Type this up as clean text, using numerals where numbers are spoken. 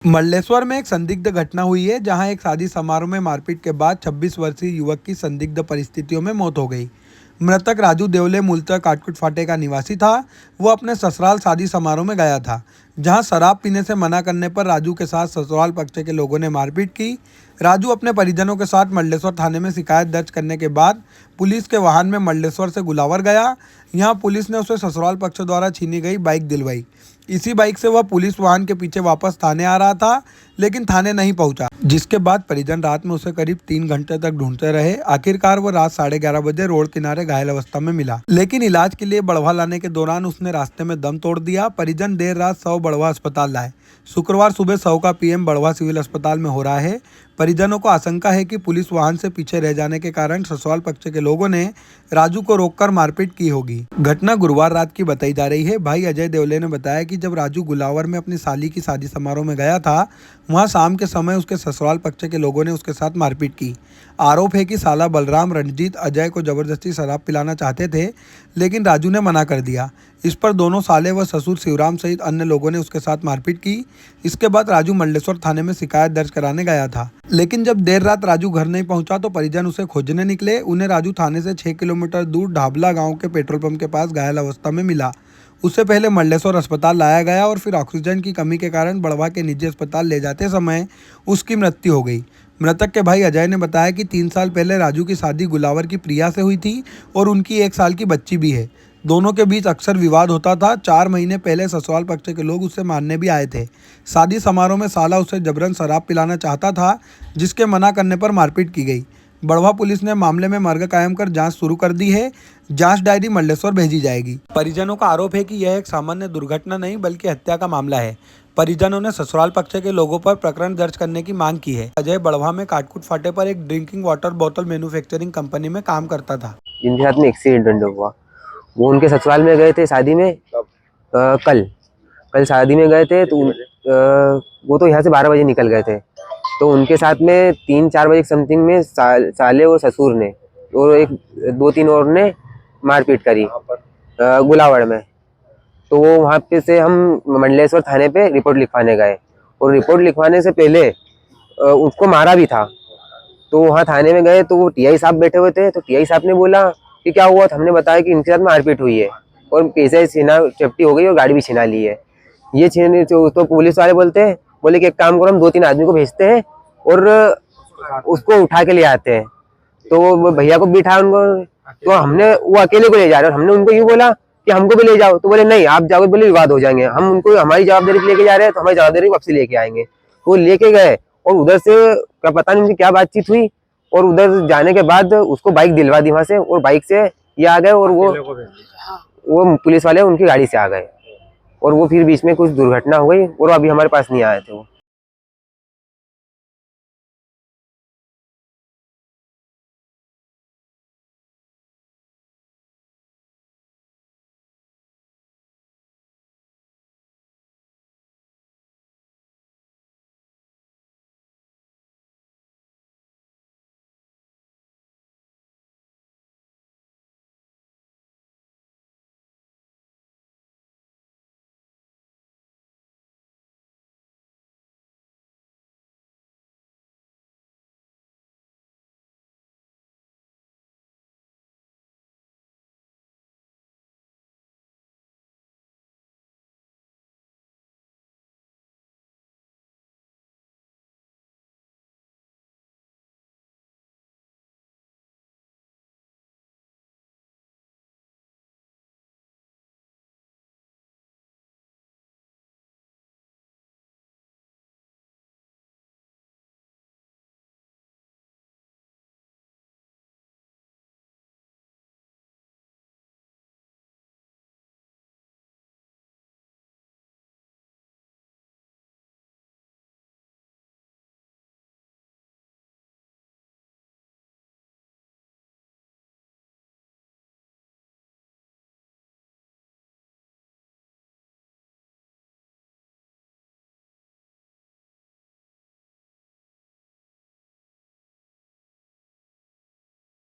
मल्लेश्वर में एक संदिग्ध घटना हुई है जहां एक शादी समारोह में मारपीट के बाद 26 वर्षीय युवक की संदिग्ध परिस्थितियों में मौत हो गई। मृतक राजू देवले मूलतः काटकुट फाटे का निवासी था। वो अपने ससुराल शादी समारोह में गया था, जहां शराब पीने से मना करने पर राजू के साथ ससुराल पक्ष के लोगों ने मारपीट की। राजू अपने परिजनों के साथ मल्लेश्वर थाने में शिकायत दर्ज करने के बाद पुलिस के वाहन में मल्लेश्वर से गुलावर गया। यहां पुलिस ने उसे ससुराल पक्ष द्वारा छीनी गई बाइक दिलवाई। इसी बाइक से वह पुलिस वाहन के पीछे वापस थाने आ रहा था, लेकिन थाने नहीं पहुंचा, जिसके बाद परिजन रात में उसे करीब 3 घंटे तक ढूंढते रहे। आखिरकार वो रात 11:30 बजे रोड किनारे घायल अवस्था में मिला, लेकिन इलाज के लिए बढ़वा लाने के दौरान उसने रास्ते में दम तोड़ दिया। परिजन देर रात शव बढ़वा अस्पताल लाए। शुक्रवार सुबह शव का पीएम बढ़वा सिविल अस्पताल में हो रहा है। परिजनों को आशंका है कि पुलिस वाहन से पीछे रह जाने के कारण ससुराल पक्ष के लोगों ने राजू को रोककर मारपीट की होगी। घटना गुरुवार रात की बताई जा रही है। भाई अजय देवले ने बताया कि जब राजू गुलावर में अपनी साली की शादी समारोह में गया था, वहां शाम के समय उसके ससुराल पक्ष के लोगों ने उसके साथ मारपीट की। आरोप है कि साला बलराम रणजीत अजय को जबरदस्ती शराब पिलाना चाहते थे, लेकिन राजू ने मना कर दिया। इस पर दोनों साले व ससुर शिवराम सहित अन्य लोगों ने उसके साथ मारपीट की। इसके बाद राजू मल्लेश्वर थाने में शिकायत दर्ज कराने गया था, लेकिन जब देर रात राजू घर नहीं पहुंचा तो परिजन उसे खोजने निकले। उन्हें राजू थाने से 6 किलोमीटर दूर ढाबला गांव के पेट्रोल पंप के पास घायल अवस्था में मिला। उससे पहले मल्लेश्वर अस्पताल लाया गया और फिर ऑक्सीजन की कमी के कारण बढ़वा के निजी अस्पताल ले जाते समय उसकी मृत्यु हो गई। मृतक के भाई अजय ने बताया कि 3 साल पहले राजू की शादी गुलावर की प्रिया से हुई थी और उनकी 1 साल की बच्ची भी है। दोनों के बीच अक्सर विवाद होता था। 4 महीने पहले ससुराल पक्ष के लोग उसे मारने भी आए थे। शादी समारोह में साला उसे जबरन शराब पिलाना चाहता था, जिसके मना करने पर मारपीट की गई। बढ़वा पुलिस ने मामले में मर्ग कायम कर जांच शुरू कर दी है। जांच डायरी मल्लेश्वर भेजी जाएगी। परिजनों का आरोप है कि यह एक सामान्य दुर्घटना नहीं बल्कि हत्या का मामला है। परिजनों ने ससुराल पक्ष के लोगों पर प्रकरण दर्ज करने की मांग की है। अजय बढ़वा में काटकुट फाटे पर एक ड्रिंकिंग वाटर बोतल मैन्युफैक्चरिंग कंपनी में काम करता था। जिनके साथ में एक्सीडेंट हुआ, वो उनके ससुराल में गए थे शादी में। कल शादी में गए थे तो वो तो यहाँ से 12 बजे निकल गए थे। तो उनके साथ में 3-4 बजे समथिंग में साले और ससुर ने और 2-3 और ने मारपीट करी गुलावड़ में। तो वहाँ पे से हम मंडलेश्वर थाने पे रिपोर्ट लिखवाने गए और रिपोर्ट लिखवाने से पहले उसको मारा भी था। तो वहाँ थाने में गए तो वो टीआई साहब बैठे हुए थे। तो टीआई साहब ने बोला कि क्या हुआ, तो हमने बताया कि इनके साथ मारपीट हुई है और पैसे छीना चपटी हो गई और गाड़ी भी छीना ली है। ये छीन तो पुलिस वाले बोले कि एक काम करो, हम 2-3 आदमी को भेजते हैं और उसको उठा के ले आते हैं। तो वो भैया को बिठा उनको, तो हमने वो अकेले को ले जा रहे हैं। हमने उनको यूँ बोला कि हमको भी ले जाओ, तो बोले नहीं आप जाओगे, बोले विवाद हो जाएंगे। हम उनको हमारी जवाबदारी लेके जा रहे हैं तो हमारी जवाबदारी वापसी लेके आएंगे। वो लेके गए और उधर से क्या पता नहीं उनकी क्या बातचीत हुई और उधर जाने के बाद उसको बाइक दिलवा दी वहां से और बाइक से ये आ गए और वो पुलिस वाले उनकी गाड़ी से आ गए और वो फिर बीच में कुछ दुर्घटना हो गई और अभी हमारे पास नहीं आए थे वो।